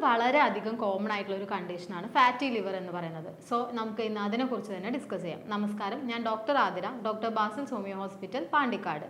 വളരെ അധികം കോമൺ ആയിട്ടുള്ള ഒരു കണ്ടീഷനാണ് ഫാറ്റി ലിവർ എന്ന് പറയുന്നത്. സോ നമുക്ക് ഇന്ന് അതിനെക്കുറിച്ച് തന്നെ ഡിസ്കസ് ചെയ്യാം. നമസ്കാരം, ഞാൻ doctor Athira, doctor Basil's homeo hospital, Pandikkad.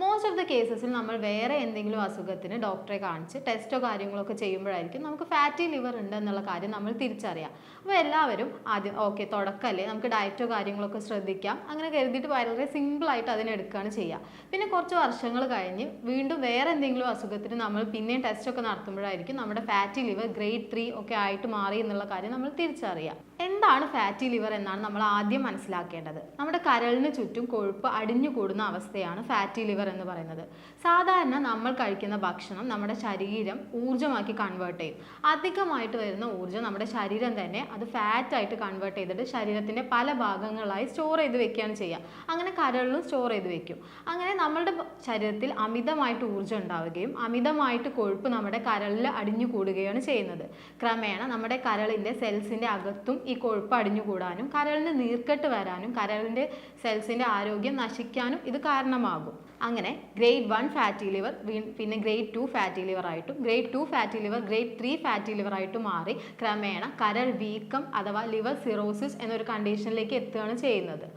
Most of the കേസസിൽ നമ്മൾ വേറെ എന്തെങ്കിലും അസുഖത്തിന് ഡോക്ടറെ കാണിച്ച് ടെസ്റ്റോ കാര്യങ്ങളൊക്കെ ചെയ്യുമ്പോഴായിരിക്കും നമുക്ക് ഫാറ്റി ലിവർ ഉണ്ട് എന്നുള്ള കാര്യം നമ്മൾ തിരിച്ചറിയാം. അപ്പോൾ എല്ലാവരും ആദ്യം തുടക്കമല്ലേ, നമുക്ക് ഡയറ്റോ കാര്യങ്ങളൊക്കെ ശ്രദ്ധിക്കാം, അങ്ങനെ കരുതിയിട്ട് വളരെ സിമ്പിളായിട്ട് അതിനെടുക്കുകയാണ് ചെയ്യുക. പിന്നെ കുറച്ച് വർഷങ്ങൾ കഴിഞ്ഞ് വീണ്ടും വേറെ എന്തെങ്കിലും അസുഖത്തിന് നമ്മൾ പിന്നെയും ടെസ്റ്റൊക്കെ നടത്തുമ്പോഴായിരിക്കും നമ്മുടെ ഫാറ്റി ലിവർ ഗ്രേഡ് 3 ഒക്കെ ആയിട്ട് മാറി എന്നുള്ള കാര്യം നമ്മൾ തിരിച്ചറിയാം. എന്താണ് ഫാറ്റി ലിവർ എന്നാണ് നമ്മൾ ആദ്യം മനസ്സിലാക്കേണ്ടത്. നമ്മുടെ കരളിന് ചുറ്റും കൊഴുപ്പ് അടിഞ്ഞു കൂടുന്ന അവസ്ഥയാണ് ഫാറ്റി ലിവർ എന്ന് പറയുന്നത്. സാധാരണ നമ്മൾ കഴിക്കുന്ന ഭക്ഷണം നമ്മുടെ ശരീരം ഊർജ്ജമാക്കി കൺവേർട്ട് ചെയ്യും. അധികമായിട്ട് വരുന്ന ഊർജ്ജം നമ്മുടെ ശരീരം തന്നെ അത് ഫാറ്റായിട്ട് കൺവേർട്ട് ചെയ്തിട്ട് ശരീരത്തിൻ്റെ പല ഭാഗങ്ങളായി സ്റ്റോർ ചെയ്ത് വെക്കുകയാണ് ചെയ്യുക. അങ്ങനെ കരളിലും സ്റ്റോർ ചെയ്ത് വെക്കും. അങ്ങനെ നമ്മളുടെ ശരീരത്തിൽ അമിതമായിട്ട് ഊർജ്ജം ഉണ്ടാവുകയും അമിതമായിട്ട് കൊഴുപ്പ് നമ്മുടെ കരളിൽ അടിഞ്ഞു കൂടുകയാണ് ചെയ്യുന്നത്. ക്രമേണ നമ്മുടെ കരളിൻ്റെ സെൽസിൻ്റെ അകത്തും ഈ കൊഴുപ്പ് അടിഞ്ഞുകൂടാനും കരളിന് നീർക്കെട്ട് വരാനും കരളിൻ്റെ സെൽസിൻ്റെ ആരോഗ്യം നശിക്കാനും ഇത് കാരണമാകും. അങ്ങനെ ഗ്രേഡ് 1 ഫാറ്റി ലിവർ പിന്നെ ഗ്രേഡ് 2 ഫാറ്റി ലിവർ ആയിട്ടും grade 2 fatty liver grade 3 fatty liver ആയിട്ടും മാറി ക്രമേണ കരൾ വീക്കം അഥവാ ലിവർ സിറോസിസ് എന്നൊരു കണ്ടീഷനിലേക്ക് എത്തുകയാണ് ചെയ്യുന്നത്.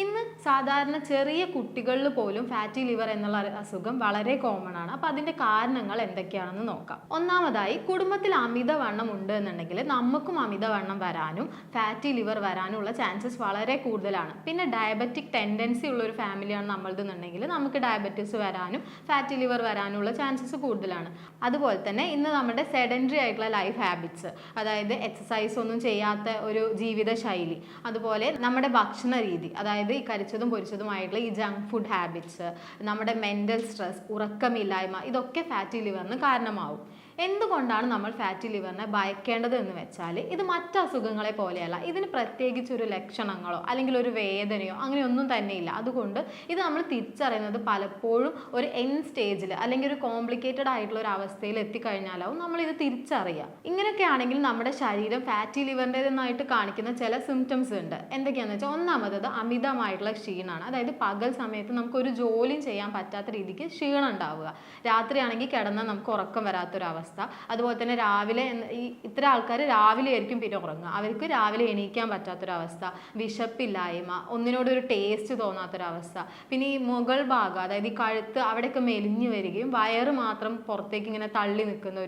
ഇന്ന് സാധാരണ ചെറിയ കുട്ടികളിൽ പോലും ഫാറ്റി ലിവർ എന്നുള്ള അസുഖം വളരെ കോമൺ ആണ്. അപ്പോൾ അതിൻ്റെ കാരണങ്ങൾ എന്തൊക്കെയാണെന്ന് നോക്കാം. ഒന്നാമതായി, കുടുംബത്തിൽ അമിതവണ്ണം ഉണ്ട് എന്നുണ്ടെങ്കിൽ നമുക്കും അമിതവണ്ണം വരാനും ഫാറ്റി ലിവർ വരാനുള്ള ചാൻസസ് വളരെ കൂടുതലാണ്. പിന്നെ ഡയബറ്റിക് ടെൻഡൻസി ഉള്ള ഒരു ഫാമിലിയാണ് നമ്മളതെന്നുണ്ടെങ്കിൽ നമുക്ക് ഡയബറ്റീസ് വരാനും ഫാറ്റി ലിവർ വരാനുള്ള ചാൻസസ് കൂടുതലാണ്. അതുപോലെ തന്നെ ഇന്ന് നമ്മുടെ സെഡൻറ്ററി ആയിട്ടുള്ള ലൈഫ് ഹാബിറ്റ്സ്, അതായത് എക്സസൈസ് ഒന്നും ചെയ്യാത്ത ഒരു ജീവിതശൈലി, അതുപോലെ നമ്മുടെ ഭക്ഷണ രീതി, അതായത് ഈ കരിച്ചതും പൊരിച്ചതുമായിട്ടുള്ള ഈ ജങ്ക് ഫുഡ് ഹാബിറ്റ്സ്, നമ്മുടെ മെൻ്റൽ സ്ട്രെസ്, ഉറക്കമില്ലായ്മ, ഇതൊക്കെ ഫാറ്റി ലിവറിന് കാരണമാവും. എന്തുകൊണ്ടാണ് നമ്മൾ ഫാറ്റി ലിവറിനെ ഭയക്കേണ്ടത് എന്ന് വെച്ചാൽ, ഇത് മറ്റ് അസുഖങ്ങളെ പോലെയല്ല. ഇതിന് പ്രത്യേകിച്ചൊരു ലക്ഷണങ്ങളോ അല്ലെങ്കിൽ ഒരു വേദനയോ അങ്ങനെയൊന്നും തന്നെയില്ല. അതുകൊണ്ട് ഇത് നമ്മൾ തിരിച്ചറിയുന്നത് പലപ്പോഴും ഒരു എൻഡ് സ്റ്റേജിൽ അല്ലെങ്കിൽ ഒരു കോംപ്ലിക്കേറ്റഡ് ആയിട്ടുള്ള ഒരു അവസ്ഥയിൽ എത്തിക്കഴിഞ്ഞാലാവും നമ്മൾ ഇത് തിരിച്ചറിയുക. ഇങ്ങനെയൊക്കെ ആണെങ്കിൽ നമ്മുടെ ശരീരം ഫാറ്റി ലിവറിൻ്റെതെന്നായിട്ട് കാണിക്കുന്ന ചില സിംറ്റംസ് ഉണ്ട്. എന്തൊക്കെയാണെന്ന് വെച്ചാൽ, ഒന്നാമത് അമിതമായിട്ടുള്ള ക്ഷീണമാണ്. അതായത് പകൽ സമയത്ത് നമുക്കൊരു ജോലിയും ചെയ്യാൻ പറ്റാത്ത രീതിക്ക് ക്ഷീണം ഉണ്ടാവുക. രാത്രിയാണെങ്കിൽ കിടന്നാൽ നമുക്ക് ഉറക്കം വരാത്തൊരവസ്ഥ. അതുപോലെ തന്നെ രാവിലെ ഇത്ര ആൾക്കാർ രാവിലെ ആയിരിക്കും പിന്നെ ഉറങ്ങുക, അവർക്ക് രാവിലെ എണീക്കാൻ പറ്റാത്തൊരവസ്ഥ, വിശപ്പില്ലായ്മ, ഒന്നിനോടൊരു ടേസ്റ്റ് തോന്നാത്തൊരവസ്ഥ. പിന്നെ ഈ മുകൾ ഭാഗം, അതായത് ഈ കഴുത്ത് അവിടെയൊക്കെ മെലിഞ്ഞു വരികയും വയറ് മാത്രം പുറത്തേക്ക് ഇങ്ങനെ തള്ളി നിൽക്കുന്ന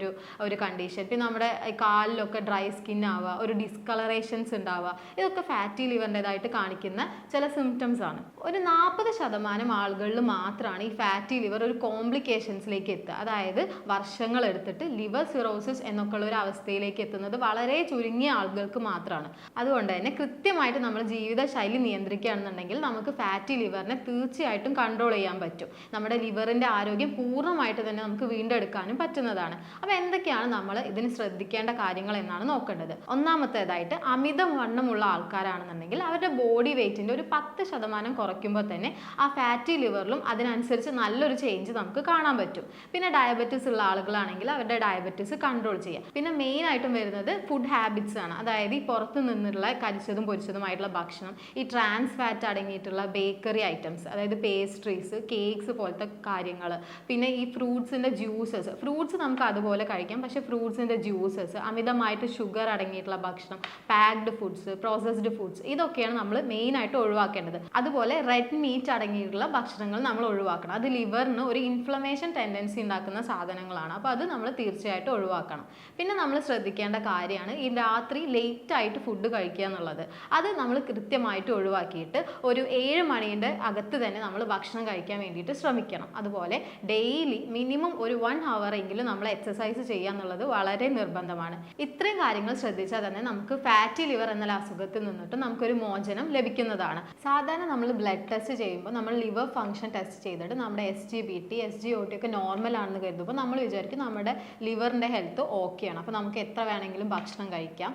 ഒരു കണ്ടീഷൻ. പിന്നെ നമ്മുടെ കാലിലൊക്കെ ഡ്രൈ സ്കിൻ ആവുക, ഒരു ഡിസ്കളറേഷൻസ് ഉണ്ടാവുക, ഇതൊക്കെ ഫാറ്റി ലിവറിൻ്റെതായിട്ട് കാണിക്കുന്ന ചില സിംറ്റംസ് ആണ്. ഒരു 40% ആളുകളിൽ മാത്രമാണ് ഈ ഫാറ്റി ലിവർ ഒരു കോംപ്ലിക്കേഷൻസിലേക്ക് എത്തുക. അതായത് വർഷങ്ങൾ എടുത്തിട്ട് ലിവർ സിറോസിസ് എന്നൊക്കെ ഉള്ള ഒരു അവസ്ഥയിലേക്ക് എത്തുന്നത് വളരെ ചുരുങ്ങിയ ആളുകൾക്ക് മാത്രമാണ്. അതുകൊണ്ട് തന്നെ കൃത്യമായിട്ട് നമ്മൾ ജീവിതശൈലി നിയന്ത്രിക്കുകയാണെന്നുണ്ടെങ്കിൽ നമുക്ക് ഫാറ്റി ലിവറിനെ തീർച്ചയായിട്ടും കൺട്രോൾ ചെയ്യാൻ പറ്റും. നമ്മുടെ ലിവറിൻ്റെ ആരോഗ്യം പൂർണ്ണമായിട്ട് തന്നെ നമുക്ക് വീണ്ടെടുക്കാനും പറ്റുന്നതാണ്. അപ്പോൾ എന്തൊക്കെയാണ് നമ്മൾ ഇതിന് ശ്രദ്ധിക്കേണ്ട കാര്യങ്ങൾ എന്നാണ് നോക്കേണ്ടത്. ഒന്നാമത്തേതായിട്ട്, അമിതവണ്ണമുള്ള ആൾക്കാരാണെന്നുണ്ടെങ്കിൽ അവരുടെ ബോഡി വെയ്റ്റിൻ്റെ ഒരു 10% കുറയ്ക്കുമ്പോൾ തന്നെ ആ ഫാറ്റി ലിവറിലും അതിനനുസരിച്ച് നല്ലൊരു ചേഞ്ച് നമുക്ക് കാണാൻ പറ്റും. പിന്നെ ഡയബറ്റീസ് ഉള്ള ആളുകളാണെങ്കിൽ അവരുടെ ഡയബറ്റീസ് കൺട്രോൾ ചെയ്യുക. പിന്നെ മെയിൻ ആയിട്ടും വരുന്നത് ഫുഡ് ഹാബിറ്റ്സ് ആണ്. അതായത് ഈ പുറത്ത് നിന്നുള്ള കരിച്ചതും പൊരിച്ചതുമായിട്ടുള്ള ഭക്ഷണം, ഈ ട്രാൻസ് ഫാറ്റ് അടങ്ങിയിട്ടുള്ള ബേക്കറി ഐറ്റംസ്, അതായത് പേസ്ട്രീസ്, കേക്ക്സ് പോലത്തെ കാര്യങ്ങൾ, പിന്നെ ഈ ഫ്രൂട്ട്സിൻ്റെ ജ്യൂസസ്, ഫ്രൂട്ട്സ് നമുക്ക് അതുപോലെ കഴിക്കാം, പക്ഷേ ഫ്രൂട്ട്സിൻ്റെ ജ്യൂസസ്, അമിതമായിട്ട് ഷുഗർ അടങ്ങിയിട്ടുള്ള ഭക്ഷണം, പാക്ഡ് ഫുഡ്സ്, പ്രോസസ്ഡ് ഫുഡ്സ്, ഇതൊക്കെയാണ് നമ്മൾ മെയിനായിട്ട് ഒഴിവാക്കേണ്ടത്. അതുപോലെ റെഡ് മീറ്റ് അടങ്ങിയിട്ടുള്ള ഭക്ഷണങ്ങൾ നമ്മൾ ഒഴിവാക്കണം. അത് ലിവറിന് ഒരു ഇൻഫ്ലമേഷൻ ടെൻഡൻസി ഉണ്ടാക്കുന്ന സാധനങ്ങളാണ്. അപ്പോൾ അത് നമ്മൾ തീർച്ചയായിട്ടും ഒഴിവാക്കണം. പിന്നെ നമ്മൾ ശ്രദ്ധിക്കേണ്ട കാര്യമാണ് ഈ രാത്രി ലേറ്റ് ആയിട്ട് ഫുഡ് കഴിക്കുക എന്നുള്ളത്. അത് നമ്മൾ കൃത്യമായിട്ട് ഒഴിവാക്കിയിട്ട് ഒരു 7 മണിയുടെ അകത്ത് തന്നെ നമ്മൾ ഭക്ഷണം കഴിക്കാൻ വേണ്ടിയിട്ട് ശ്രമിക്കണം. അതുപോലെ ഡെയിലി മിനിമം ഒരു 1 hour എങ്കിലും നമ്മൾ എക്സസൈസ് ചെയ്യുക എന്നുള്ളത് വളരെ നിർബന്ധമാണ്. ഇത്രയും കാര്യങ്ങൾ ശ്രദ്ധിച്ചാൽ തന്നെ നമുക്ക് ഫാറ്റി ലിവർ എന്ന അസുഖത്തിൽ നിന്നിട്ട് നമുക്കൊരു മോചനം ലഭിക്കുന്നതാണ്. സാധാരണ നമ്മൾ ബ്ലഡ് ടെസ്റ്റ് ചെയ്യുമ്പോൾ നമ്മൾ ലിവർ ഫംഗ്ഷൻ ടെസ്റ്റ് ചെയ്തിട്ട് നമ്മുടെ SGBT, SGOT ഒക്കെ നോർമൽ ആണെന്ന് കരുതുമ്പോൾ നമ്മൾ വിചാരിക്കും നമ്മുടെ ലിവറിൻ്റെ ഹെൽത്ത് ഓക്കെയാണ്. അപ്പോൾ നമുക്ക് എത്ര വേണമെങ്കിലും ഭക്ഷണം കഴിക്കാം,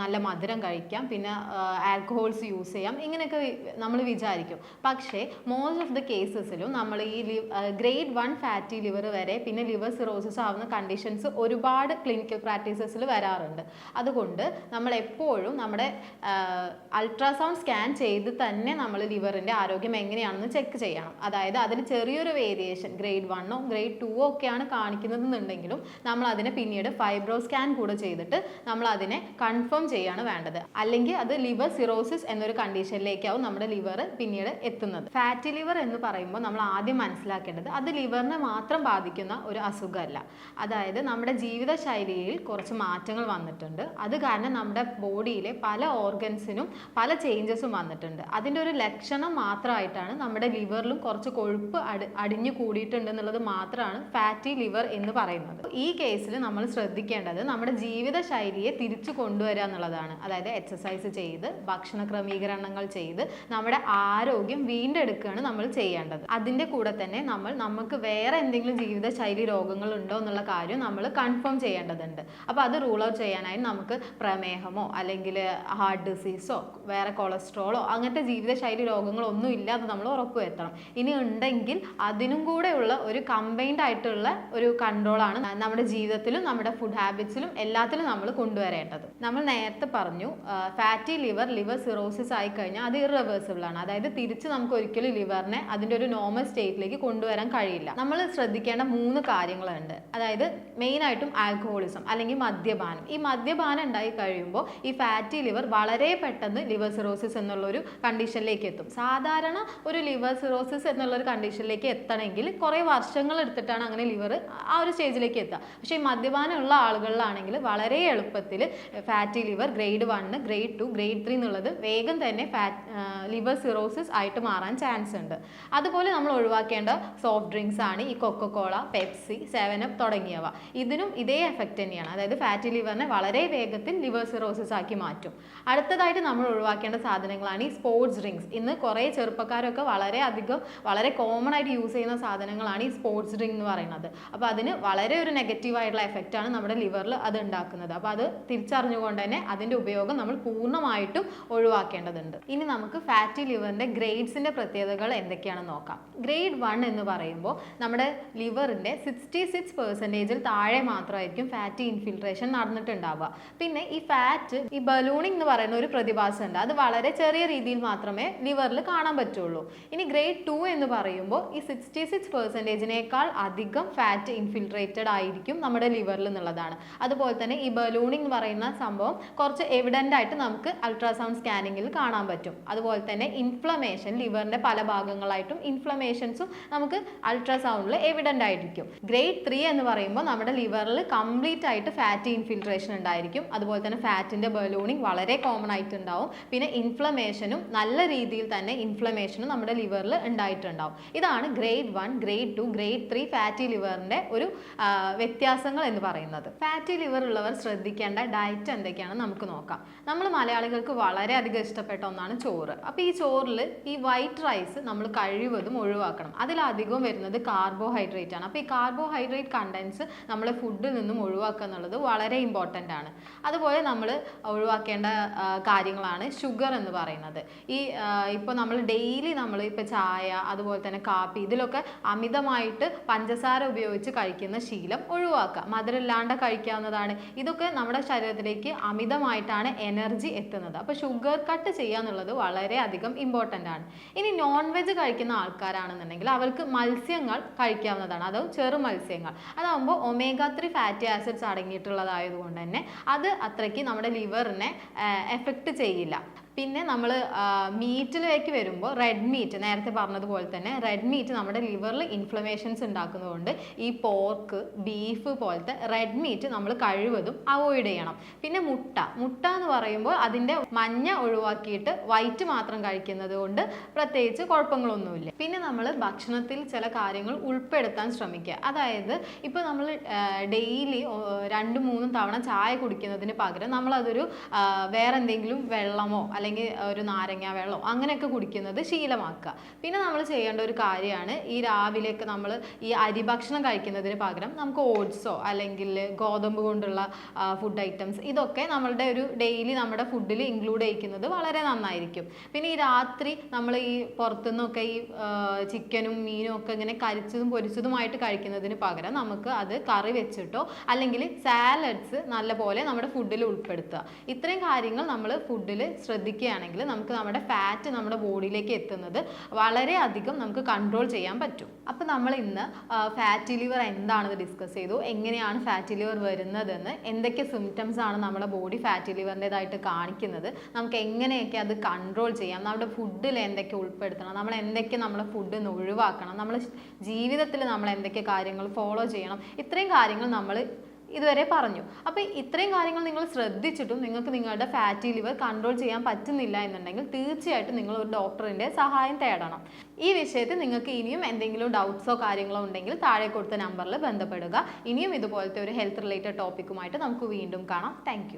നല്ല മധുരം കഴിക്കാം, പിന്നെ ആൽക്കഹോൾസ് യൂസ് ചെയ്യാം, ഇങ്ങനെയൊക്കെ നമ്മൾ വിചാരിക്കും. പക്ഷേ മോസ്റ്റ് ഓഫ് ദ കേസസിലും നമ്മൾ ഈ ഗ്രേഡ് 1 ഫാറ്റി ലിവർ വരെ പിന്നെ ലിവർ സിറോസിസ് ആവുന്ന കണ്ടീഷൻസ് ഒരുപാട് ക്ലിനിക്കൽ പ്രാക്ടീസസിൽ വരാറുണ്ട്. അതുകൊണ്ട് നമ്മൾ എപ്പോഴും നമ്മുടെ അൾട്രാസൗണ്ട് സ്കാൻ ചെയ്ത് തന്നെ നമ്മൾ ലിവറിൻ്റെ ആരോഗ്യം എങ്ങനെയാണെന്ന് ചെക്ക് ചെയ്യണം. അതായത് അതിൽ ചെറിയൊരു വേരിയേഷൻ ഗ്രേഡ് 1 ഗ്രേഡ് 2 ഒക്കെയാണ് കാണിക്കുന്നതെന്നുണ്ടെങ്കിലും നമ്മൾ അതിനെ പിന്നീട് ഫൈബ്രോ സ്കാൻ കൂടെ ചെയ്തിട്ട് നമ്മൾ അതിനെ കൺഫേം ചെയ്യാണ് വേണ്ടത്. അല്ലെങ്കിൽ അത് ലിവർ സിറോസിസ് എന്നൊരു കണ്ടീഷനിലേക്കാവും നമ്മുടെ ലിവർ പിന്നീട് എത്തുന്നത്. ഫാറ്റി ലിവർ എന്ന് പറയുമ്പോൾ നമ്മൾ ആദ്യം മനസ്സിലാക്കേണ്ടത് അത് ലിവറിനെ മാത്രം ബാധിക്കുന്ന ഒരു അസുഖമല്ല. അതായത് നമ്മുടെ ജീവിതശൈലിയിൽ കുറച്ച് മാറ്റങ്ങൾ വന്നിട്ടുണ്ട്. അത് കാരണം നമ്മുടെ ബോഡിയിലെ പല ഓർഗൻസിനും പല ചേഞ്ചസും വന്നിട്ടുണ്ട്. അതിൻ്റെ ഒരു ലക്ഷണം മാത്രമായിട്ടാണ് നമ്മുടെ ലിവറിലും കുറച്ച് കൊഴുപ്പ് അടിഞ്ഞു കൂടിയിട്ടുണ്ട് എന്നുള്ളത് മാത്രമാണ് ഫാറ്റി ലിവർ എന്ന് പറയുന്നത്. ഈ കേസിൽ നമ്മൾ ശ്രദ്ധിക്കേണ്ടത് നമ്മുടെ ജീവിതശൈലിയെ തിരിച്ചു കൊണ്ടുവരിക എന്നുള്ളതാണ്. അതായത് എക്സസൈസ് ചെയ്ത് ഭക്ഷണ ക്രമീകരണങ്ങൾ ചെയ്ത് നമ്മുടെ ആരോഗ്യം വീണ്ടെടുക്കുകയാണ് നമ്മൾ ചെയ്യേണ്ടത്. അതിൻ്റെ കൂടെ തന്നെ നമുക്ക് വേറെ എന്തെങ്കിലും ജീവിതശൈലി രോഗങ്ങൾ ഉണ്ടോ എന്നുള്ള കാര്യം നമ്മൾ കൺഫേം ചെയ്യേണ്ടതുണ്ട്. അപ്പോൾ അത് റൂൾ ഔട്ട് ചെയ്യാനായി നമുക്ക് പ്രമേഹമോ അല്ലെങ്കിൽ ഹാർട്ട് ഡിസീസോ വേറെ കൊളസ്ട്രോളോ അങ്ങനത്തെ ജീവിതശൈലി രോഗങ്ങളൊന്നും ഇല്ലാതെ നമ്മൾ ഉറപ്പുവരുത്തണം. ഇനി ഉണ്ടെങ്കിൽ അതിനും കൂടെയുള്ള ഒരു കമ്പൈൻഡ് ആയിട്ടുള്ള ഒരു കൺട്രോളാണ് നമ്മുടെ ജീവിതത്തിലും നമ്മുടെ ഫുഡ് ഹാബിറ്റ്സിലും എല്ലാത്തിലും നമ്മൾ കൊണ്ടുവരേണ്ടത്. നമ്മൾ നേരത്തെ പറഞ്ഞു ഫാറ്റി ലിവർ സിറോസിസ് ആയി കഴിഞ്ഞാൽ അത് ഇറവേഴ്സിബിൾ ആണ്. അതായത് തിരിച്ച് നമുക്ക് ഒരിക്കലും ലിവറിനെ അതിൻ്റെ ഒരു നോർമൽ സ്റ്റേറ്റിലേക്ക് കൊണ്ടുവരാൻ കഴിയില്ല. നമ്മൾ ശ്രദ്ധിക്കേണ്ട 3 കാര്യങ്ങളുണ്ട്. അതായത് മെയിനായിട്ടും ആൽക്കഹോളിസം അല്ലെങ്കിൽ മദ്യപാനം. ഈ മദ്യപാനം ഉണ്ടായി കഴിയുമ്പോൾ ഈ ഫാറ്റി ലിവർ വളരെ പെട്ടെന്ന് ലിവർ സിറോസിസ് എന്നുള്ളൊരു കണ്ടീഷനിലേക്ക് എത്തും. സാധാരണ ഒരു ലിവർ സിറോസിസ് എന്നുള്ളൊരു കണ്ടീഷനിലേക്ക് എത്തണമെങ്കിൽ കുറേ വർഷങ്ങൾ എടുത്തിട്ടാണ് അങ്ങനെ ലിവർ ആ ഒരു സ്റ്റേജിലേക്ക് എത്തുക. പക്ഷേ ഈ മദ്യപാനമുള്ള ആളുകളിലാണെങ്കിൽ വളരെ എളുപ്പത്തിൽ fatty liver grade 1 grade 2 grade 3 എന്നുള്ളത് വേഗം തന്നെ ലിവർ സിറോസിസ് ആയിട്ട് മാറാൻ ചാൻസ് ഉണ്ട്. അതുപോലെ നമ്മൾ ഒഴിവാക്കേണ്ട സോഫ്റ്റ് ഡ്രിങ്ക്സ് ആണ് ഈ കൊക്കോകോള, പെപ്സി, 7up തുടങ്ങിയവ. ഇതിനും ഇതേ എഫക്റ്റ് തന്നെയാണ്. അതായത് ഫാറ്റി ലിവറിനെ വളരെ വേഗത്തിൽ ലിവർ സിറോസിസ് ആക്കി മാറ്റും. അടുത്തതായിട്ട് നമ്മൾ ഒഴിവാക്കേണ്ട സാധനങ്ങളാണ് ഈ സ്പോർട്സ് ഡ്രിങ്ക്സ്. ഇന്ന് കുറേ ചെറുപ്പക്കാരൊക്കെ വളരെ കോമൺ ആയിട്ട് യൂസ് ചെയ്യുന്ന സാധനങ്ങളാണ് ഈ സ്പോർട്സ് ഡ്രിങ്ക് എന്ന് പറയുന്നത്. അപ്പോൾ അതിന് വളരെ ഒരു നെഗറ്റീവായിട്ടുള്ള എഫക്റ്റ് ആണ് നമ്മുടെ ലിവറിൽ അത് ഉണ്ടാക്കുന്നത്. അപ്പോൾ അത് തിരിച്ചറിഞ്ഞുകൊണ്ട് തന്നെ അതിൻ്റെ ഉപയോഗം നമ്മൾ പൂർണ്ണമായിട്ടും ഒഴിവാക്കേണ്ടതുണ്ട്. ഇനി നമുക്ക് ഫാറ്റി ലിവറിൻ്റെ ഗ്രേഡ്സിൻ്റെ പ്രത്യേകതകൾ എന്തൊക്കെയാണെന്ന് നോക്കാം. ഗ്രേഡ് 1 എന്ന് പറയുമ്പോൾ നമ്മുടെ ലിവറിൻ്റെ 66% താഴെ മാത്രമായിരിക്കും ഫാറ്റി ഇൻഫിൽട്രേഷൻ നടന്നിട്ടുണ്ടാവുക. പിന്നെ ഈ ഫാറ്റ് ഈ ബലൂണിംഗ് എന്ന് പറയുന്ന ഒരു പ്രതിഭാസമുണ്ട്. അത് വളരെ ചെറിയ രീതിയിൽ മാത്രമേ ലിവറിൽ കാണാൻ പറ്റുള്ളൂ. ഇനി ഗ്രേഡ് 2 എന്ന് പറയുമ്പോൾ ഈ 66%നേക്കാൾ അധികം ഫാറ്റ് ഇൻഫിൽട്രേറ്റഡ് ആയിരിക്കും നമ്മുടെ ലിവറിൽ എന്നുള്ളതാണ്. അതുപോലെ തന്നെ ഈ ബലൂണിംഗ് എന്ന് പറയുന്ന സംഭവം കുറച്ച് എവിഡൻ്റ് ആയിട്ട് നമുക്ക് അൾട്രാസൗണ്ട് സ്കാനിങ്ങിൽ കാണാൻ പറ്റും. അതുപോലെ തന്നെ ഇൻഫ്ലമേഷൻ ലിവറിൻ്റെ പല ഭാഗങ്ങളായിട്ടും ഇൻഫ്ലമേഷൻസും നമുക്ക് അൾട്രാസൗണ്ടിൽ എവിഡൻ്റ് ആയിരിക്കും. ഗ്രേഡ് 3 എന്ന് പറയുമ്പോൾ നമ്മുടെ ലിവറിൽ കംപ്ലീറ്റ് ആയിട്ട് ഫാറ്റി ഇൻഫിൽട്രേഷൻ ഉണ്ടായിരിക്കും. അതുപോലെ തന്നെ ഫാറ്റിൻ്റെ ബലൂണിംഗ് വളരെ കോമൺ ആയിട്ട് ഉണ്ടാവും. പിന്നെ ഇൻഫ്ലമേഷനും നല്ല രീതിയിൽ തന്നെ ഇൻഫ്ലമേഷനും നമ്മുടെ ലിവറിൽ ഉണ്ടായിട്ടുണ്ടാവും. ഇതാണ് ഗ്രേഡ് 1 ഗ്രേഡ് 2 ഗ്രേഡ് 3 ഫാറ്റി ലിവറിൻ്റെ ഒരു വ്യത്യാസങ്ങൾ എന്ന് പറയുന്നത്. ഫാറ്റി ലിവർ ഉള്ളവർ ശ്രദ്ധിക്കേണ്ട ഡയറ്റ് എന്തൊക്കെയാണെന്ന് നമുക്ക് നോക്കാം. നമ്മൾ മലയാളികൾക്ക് വളരെയധികം ഇഷ്ടപ്പെട്ട ഒന്നാണ് ചോറ്. അപ്പോൾ ഈ ചോറിൽ ഈ വൈറ്റ് റൈസ് നമ്മൾ കഴിവതും ഒഴിവാക്കണം. അതിലധികം വരുന്നത് കാർബോഹൈഡ്രേറ്റ് ആണ്. അപ്പോൾ ഈ കാർബോഹൈഡ്രേറ്റ് കണ്ടൻസ് നമ്മളെ ഫുഡിൽ നിന്നും ഒഴിവാക്കുക എന്നുള്ളത് വളരെ ഇമ്പോർട്ടൻ്റ് ആണ്. അതുപോലെ നമ്മൾ ഒഴിവാക്കേണ്ട കാര്യങ്ങളാണ് ഷുഗർ എന്ന് പറയുന്നത്. ഇപ്പോൾ നമ്മൾ ഡെയിലി ഇപ്പോൾ ചായ അതുപോലെ തന്നെ കാപ്പി ഇതിലൊക്കെ അമിതമായിട്ട് പഞ്ചസാര ഉപയോഗിച്ച് കഴിക്കുന്ന ശീലം ഒഴിവാക്കുക. മധുരമില്ലാണ്ട് കഴിക്കാവുന്നതാണ്. ഇതൊക്കെ നമ്മുടെ ശരീരത്തിലേക്ക് അമിതമായിട്ടാണ് എനർജി എത്തുന്നത്. അപ്പോൾ ഷുഗർ കട്ട് ചെയ്യുക എന്നുള്ളത് വളരെ അധികം ഇമ്പോർട്ടൻ്റ് ആണ്. ഇനി നോൺ വെജ് കഴിക്കുന്ന ആൾക്കാരാണെന്നുണ്ടെങ്കിൽ അവർക്ക് മത്സ്യങ്ങൾ കഴിക്കാവുന്നതാണ്. അതും ചെറു മത്സ്യങ്ങൾ. അതാകുമ്പോൾ ഒമേഗ 3 ഫാറ്റി ആസിഡ്സ് അടങ്ങിയിട്ടുള്ളതായതുകൊണ്ട് തന്നെ അത് അത്രയ്ക്ക് നമ്മുടെ ലിവറിനെ എഫക്റ്റ് ചെയ്യില്ല. പിന്നെ നമ്മൾ മീറ്റിലേക്ക് വരുമ്പോൾ റെഡ് മീറ്റ്, നേരത്തെ പറഞ്ഞതുപോലെ തന്നെ റെഡ് മീറ്റ് നമ്മുടെ ലിവറിൽ ഇൻഫ്ലമേഷൻസ് ഉണ്ടാക്കുന്നതുകൊണ്ട് ഈ പോർക്ക്, ബീഫ് പോലത്തെ റെഡ് മീറ്റ് നമ്മൾ കഴിവതും അവോയ്ഡ് ചെയ്യണം. പിന്നെ മുട്ട എന്ന് പറയുമ്പോൾ അതിൻ്റെ മഞ്ഞ ഒഴിവാക്കിയിട്ട് വൈറ്റ് മാത്രം കഴിക്കുന്നത് കൊണ്ട് പ്രത്യേകിച്ച് കുഴപ്പങ്ങളൊന്നുമില്ല. പിന്നെ നമ്മൾ ഭക്ഷണത്തിൽ ചില കാര്യങ്ങൾ ഉൾപ്പെടുത്താൻ ശ്രമിക്കുക. അതായത് ഇപ്പോൾ നമ്മൾ ഡെയിലി 2-3 തവണ ചായ കുടിക്കുന്നതിന് പകരം നമ്മളതൊരു വേറെ എന്തെങ്കിലും വെള്ളമോ അല്ലെങ്കിൽ ഒരു നാരങ്ങ വെള്ളം അങ്ങനെയൊക്കെ കുടിക്കുന്നത് ശീലമാക്കുക. പിന്നെ നമ്മൾ ചെയ്യേണ്ട ഒരു കാര്യമാണ്, ഈ രാവിലെയൊക്കെ നമ്മൾ ഈ അരി ഭക്ഷണം കഴിക്കുന്നതിന് പകരം നമുക്ക് ഓട്സോ അല്ലെങ്കിൽ ഗോതമ്പ് കൊണ്ടുള്ള ഫുഡ് ഐറ്റംസ് ഇതൊക്കെ നമ്മളുടെ ഒരു ഡെയിലി നമ്മുടെ ഫുഡിൽ ഇൻക്ലൂഡ് ചെയ്യിക്കുന്നത് വളരെ നന്നായിരിക്കും. പിന്നെ ഈ രാത്രി നമ്മൾ ഈ പുറത്തുനിന്നൊക്കെ ഈ ചിക്കനും മീനും ഒക്കെ ഇങ്ങനെ കരിച്ചതും പൊരിച്ചതുമായിട്ട് കഴിക്കുന്നതിന് പകരം നമുക്ക് അത് കറി വെച്ചിട്ടോ അല്ലെങ്കിൽ സാലഡ്സ് നല്ലപോലെ നമ്മുടെ ഫുഡിൽ ഉൾപ്പെടുത്തുക. ഇത്രയും കാര്യങ്ങൾ നമ്മൾ ഫുഡിൽ ശ്രദ്ധിക്കുകയാണെങ്കിൽ നമുക്ക് നമ്മുടെ ഫാറ്റ് നമ്മുടെ ബോഡിയിലേക്ക് എത്തുന്നത് വളരെയധികം നമുക്ക് കൺട്രോൾ ചെയ്യാൻ പറ്റും. അപ്പോൾ നമ്മൾ ഇന്ന് ഫാറ്റി ലിവർ എന്താണെന്ന് ഡിസ്കസ് ചെയ്തു, എങ്ങനെയാണ് ഫാറ്റി ലിവർ വരുന്നതെന്ന്, എന്തൊക്കെ സിംറ്റംസ് ആണ് നമ്മുടെ ബോഡി ഫാറ്റി ലിവറിൻ്റെതായിട്ട് കാണിക്കുന്നത്, നമുക്ക് എങ്ങനെയൊക്കെ അത് കൺട്രോൾ ചെയ്യാം, നമ്മുടെ ഫുഡിൽ എന്തൊക്കെ ഉൾപ്പെടുത്തണം, നമ്മൾ എന്തൊക്കെ നമ്മുടെ ഫുഡിൽ നിന്ന് ഒഴിവാക്കണം, നമ്മൾ ജീവിതത്തിൽ നമ്മൾ എന്തൊക്കെ കാര്യങ്ങൾ ഫോളോ ചെയ്യണം, ഇത്രയും കാര്യങ്ങൾ നമ്മൾ ഇതുവരെ പറഞ്ഞു. അപ്പോൾ ഇത്രയും കാര്യങ്ങൾ നിങ്ങൾ ശ്രദ്ധിച്ചിട്ടും നിങ്ങൾക്ക് നിങ്ങളുടെ ഫാറ്റി ലിവർ കൺട്രോൾ ചെയ്യാൻ പറ്റുന്നില്ല എന്നുണ്ടെങ്കിൽ തീർച്ചയായിട്ടും നിങ്ങൾ ഒരു ഡോക്ടറിൻ്റെ സഹായം തേടണം. ഈ വിഷയത്തിൽ നിങ്ങൾക്ക് ഇനിയും എന്തെങ്കിലും ഡൗട്ട്സോ കാര്യങ്ങളോ ഉണ്ടെങ്കിൽ താഴെ കൊടുത്ത നമ്പറിൽ ബന്ധപ്പെടുക. ഇനിയും ഇതുപോലത്തെ ഒരു ഹെൽത്ത് റിലേറ്റഡ് ടോപ്പിക്കുമായിട്ട് നമുക്ക് വീണ്ടും കാണാം. താങ്ക്